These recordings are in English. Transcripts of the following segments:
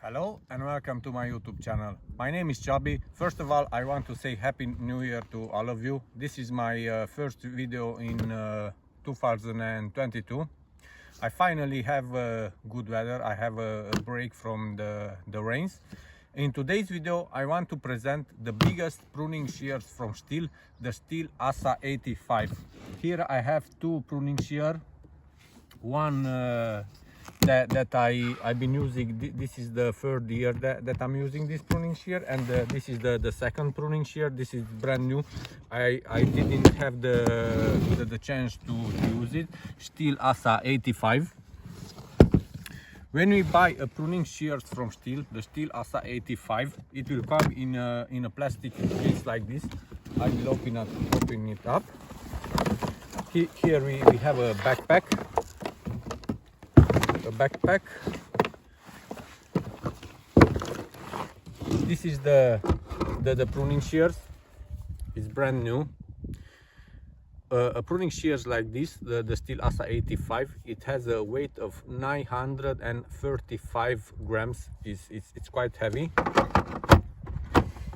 Hello and welcome to my YouTube channel. My name is Chubby. First of all, I want to say Happy New Year to all of you. This is my first video in 2022. I finally have good weather. I have a break from the rains. In today's video, I want to present the biggest pruning shears from Stihl, the Stihl Asa 85. Here I have two pruning shears. One that I've been using. This is the third year that I'm using this pruning shear, and this is the second pruning shear. This is brand new. I didn't have the chance to use it. Stihl Asa 85. When we buy a pruning shears from Stihl, the Stihl Asa 85, it will come in a plastic case like this. I will open it up. Here we have a backpack. This is the pruning shears. It's brand new. A pruning shears like this, the Stihl Asa 85, it has a weight of 935 grams. It's quite heavy.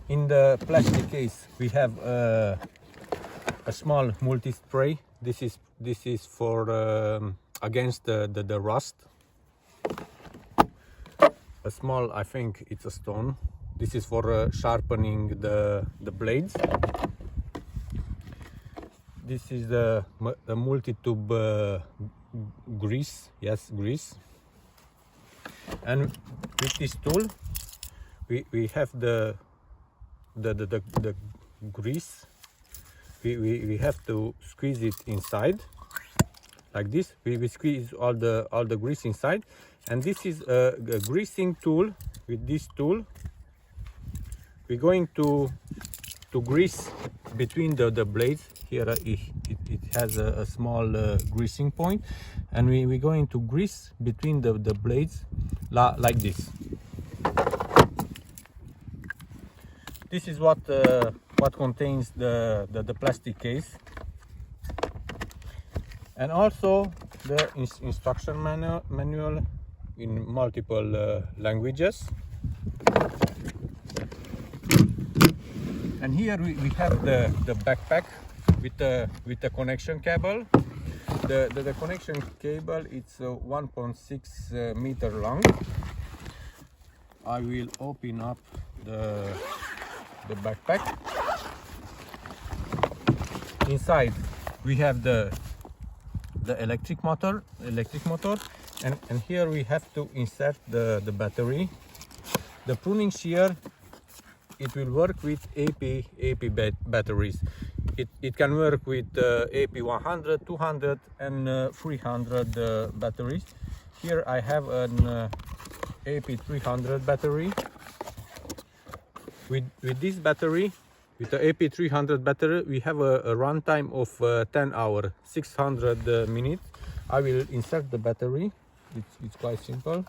In the plastic case we have a small multi-spray. This is for against the rust. A small, I think it's a stone. This is for sharpening the blades. This is the multi-tube grease. Yes, grease. And with this tool, we have the grease. We have to squeeze it inside like this. We squeeze all the grease inside, and this is a greasing tool. With this tool, we're going to grease between the blades. Here it has a small greasing point, and we're going to grease between the blades like this. This is what contains the plastic case, and also the instruction manual in multiple languages. And here we have the backpack with the connection cable. The connection cable, it's 1.6 meter long. I will open up the backpack. Inside we have the electric motor, and here we have to insert the battery. The pruning shear, it will work with AP batteries. It can work with AP 100, 200 and 300 batteries. Here I have an AP 300 battery. With this battery, with the AP 300 battery, we have a runtime of 10 hours, 600 minutes. I will insert the battery. It's quite simple.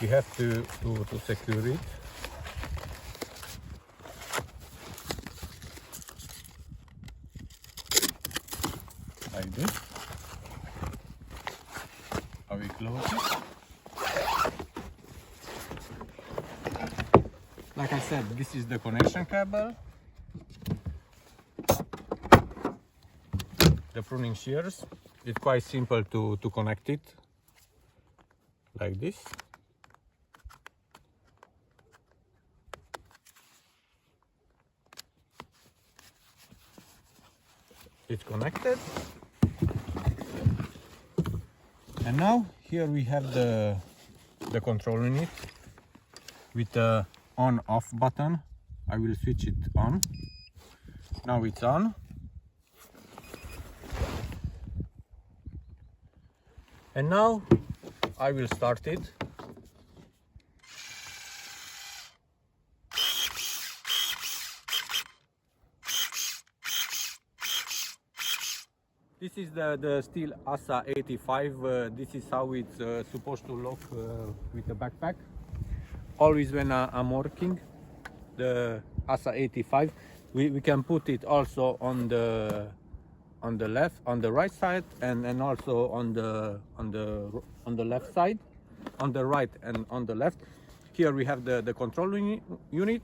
You have to secure it. Like this. I will close it. Like I said, this is the connection cable. The pruning shears. It's quite simple to connect it. Like this. It's connected, and now here we have the control unit with the on-off button. I will switch it on. Now it's on, and now I will start it. This is the Stihl Asa 85. This is how it's supposed to look with the backpack. Always when I'm working the Asa 85, we can put it also on the on the left, on the right side, and also on the left side, on the right and on the left. Here we have the control unit.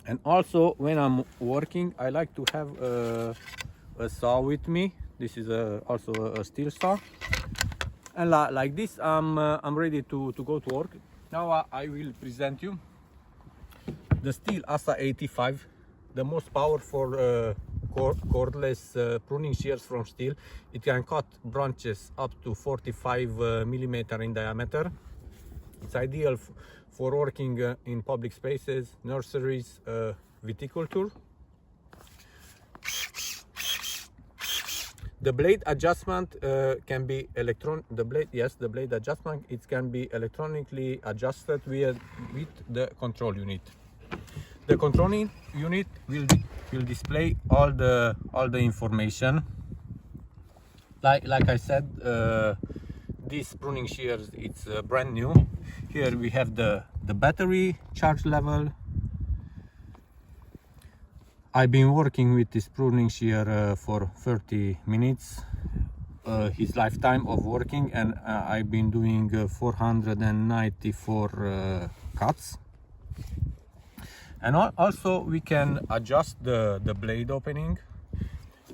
And also when I'm working, I like to have a saw with me. This is also a steel saw. And like this, I'm ready to go to work. Now I will present you the Stihl Asa 85, the most powerful cordless pruning shears from Stihl. It can cut branches up to 45 millimeter in diameter. It's ideal for working in public spaces, nurseries, viticulture. The blade adjustment can be the blade adjustment, it can be electronically adjusted with the control unit. The control unit will display all the information. Like I said, this pruning shears, it's brand new. Here we have the battery charge level. I've been working with this pruning shear for 30 minutes, his lifetime of working, and I've been doing 494 cuts. And also we can adjust the blade opening.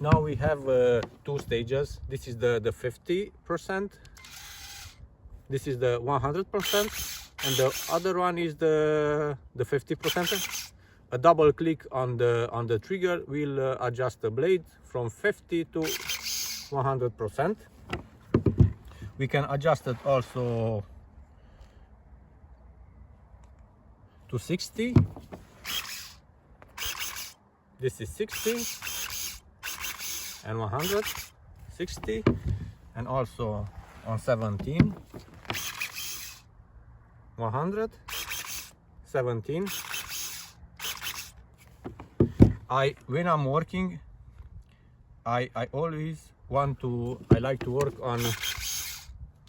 Now we have 2 stages. This is the 50%. This is the 100%, and the other one is the 50%. A double click on the trigger will adjust the blade from 50 to 100%. We can adjust it also to 60. This is 60 and 160, and also on 17, 100, 17. When I'm working, I always I like to work on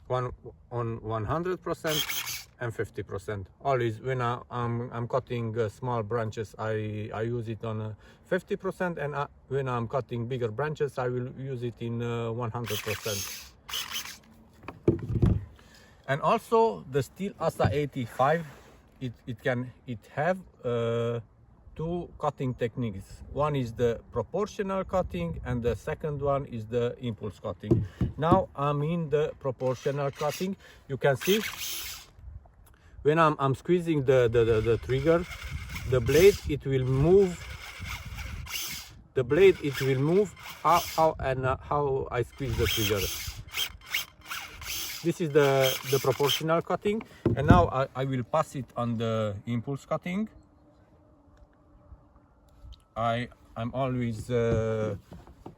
100% and 50%. Always when I'm cutting small branches, I use it on 50%, and when I'm cutting bigger branches, I will use it in 100%. And also the Stihl Asa 85, it have 2 cutting techniques. One is the proportional cutting, and the second one is the impulse cutting. Now I'm in the proportional cutting. You can see when I'm squeezing the trigger, the blade it will move. The blade it will move how I squeeze the trigger. This is the proportional cutting, and now I will pass it on the impulse cutting. I'm always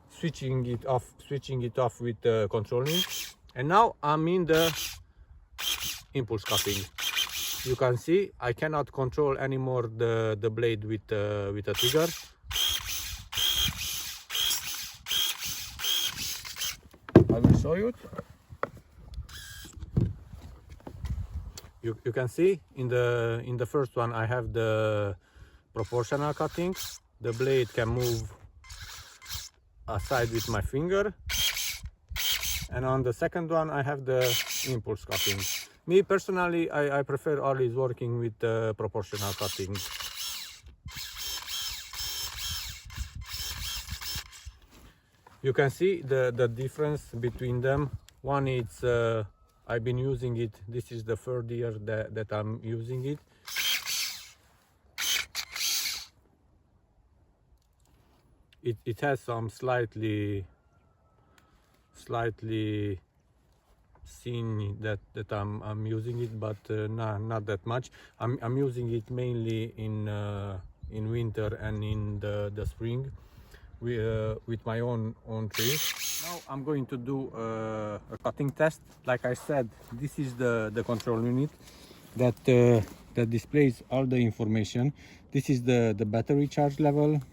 switching it off with the controlling. And now I'm in the impulse cutting. You can see I cannot control anymore the blade with a trigger. I will show you. You can see in the first one I have the proportional cutting. The blade can move aside with my finger, and on the second one I have the impulse cutting. Me personally, I prefer always working with proportional cutting. You can see the difference between them. One is I've been using it, this is the 3rd year that I'm using it. It has some slightly seen that I'm using it, but not that much. I'm using it mainly in winter and in the spring with my own trees. Now I'm going to do a cutting test. Like I said, this is the control unit that displays all the information. This is the battery charge level.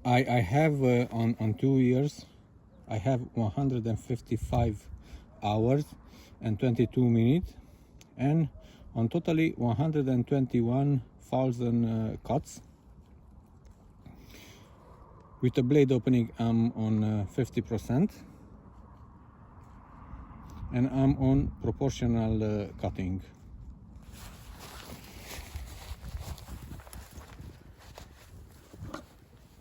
I have on 2 years, I have 155 hours and 22 minutes, and on totally 121,000 cuts. With the blade opening, I'm on 50%, and I'm on proportional cutting.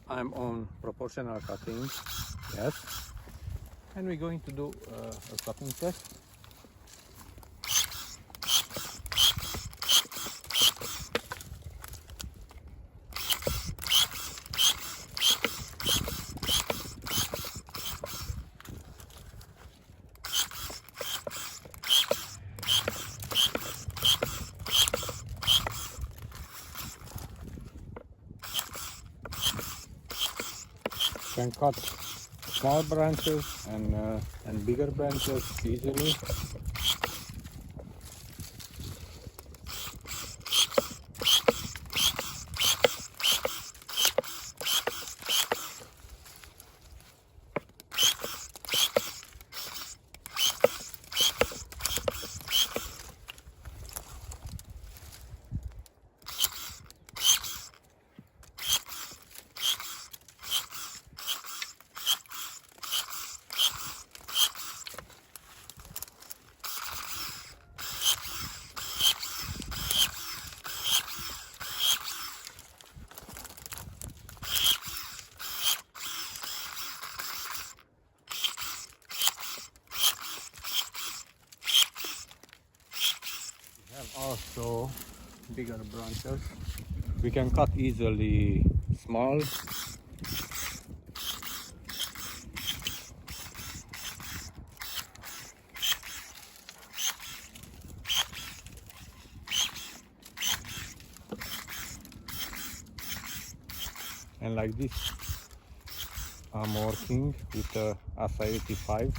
I'm on proportional cutting, yes, and we're going to do a cutting test. Can cut small branches and bigger branches easily. Also bigger branches. We can cut easily small. And like this, I'm working with the Asa 85.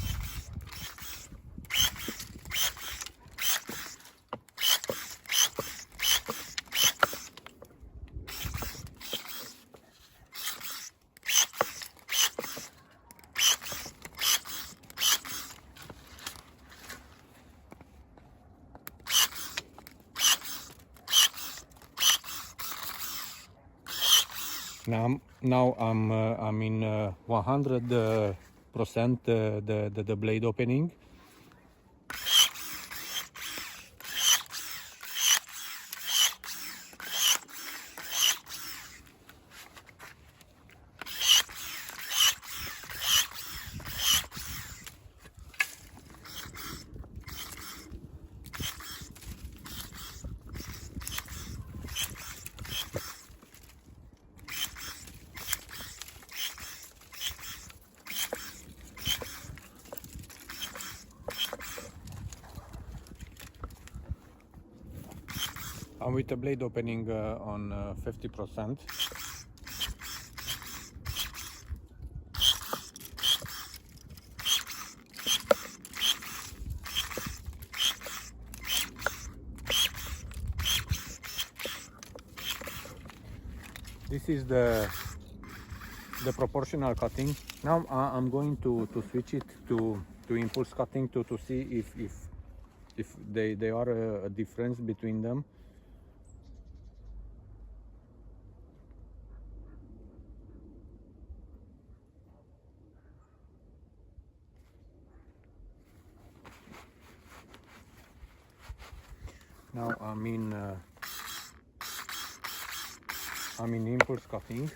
Now I'm in 100% the blade opening. I'm with the blade opening on 50%. This is the proportional cutting. Now I'm going to switch it to impulse cutting to see if they are a difference between them. Now I'm in impulse cutting.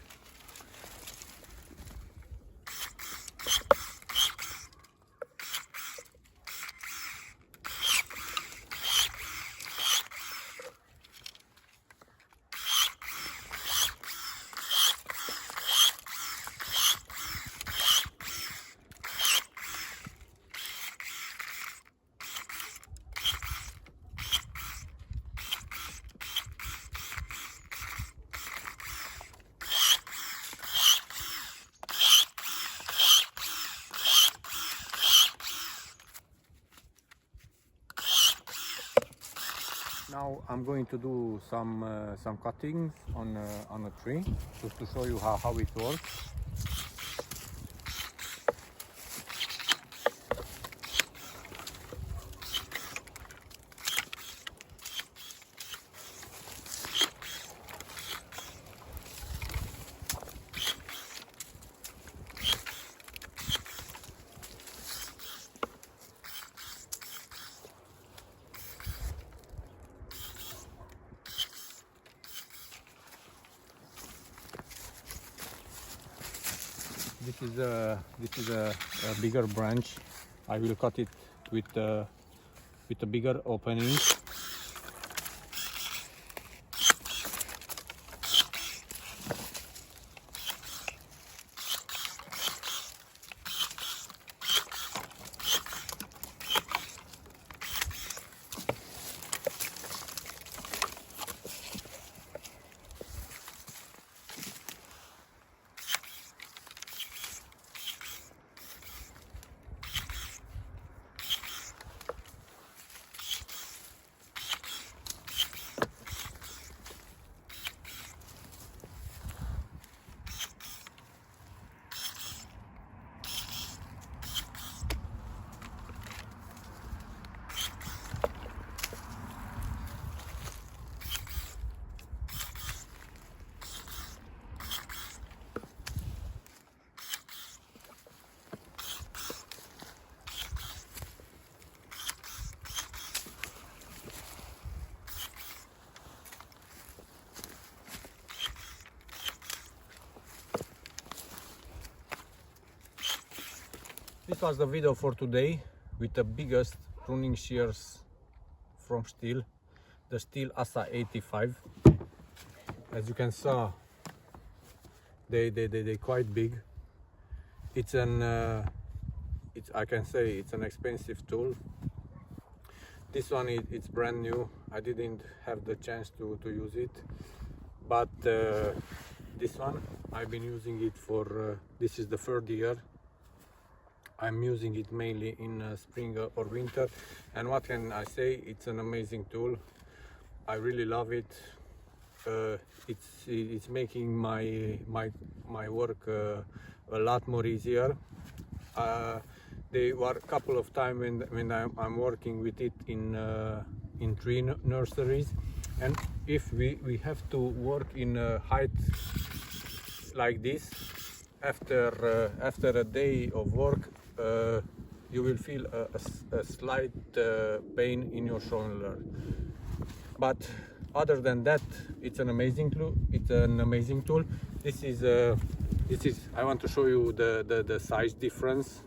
Now I'm going to do some cuttings on a tree just to show you how it works. This is a bigger branch. I will cut it with a bigger opening. This was the video for today with the biggest pruning shears from Stihl, the Stihl Asa 85. As you can see, they quite big. It's I can say it's an expensive tool. This one it's brand new. I didn't have the chance to use it, but this one I've been using it for this is the third year. I'm using it mainly in spring or winter, and what can I say, it's an amazing tool. I really love it. It's making my work a lot more easier. There were a couple of times when I'm working with it in tree nurseries, and if we have to work in a height like this, after a day of work, you will feel a slight pain in your shoulder. But other than that, it's an amazing tool. This is I want to show you the size difference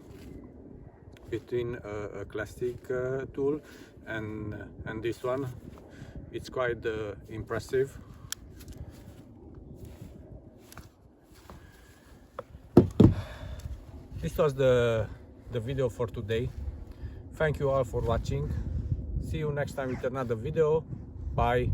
between a classic tool and this one. It's quite impressive. This was the video for today. Thank you all for watching. See you next time with another video. Bye.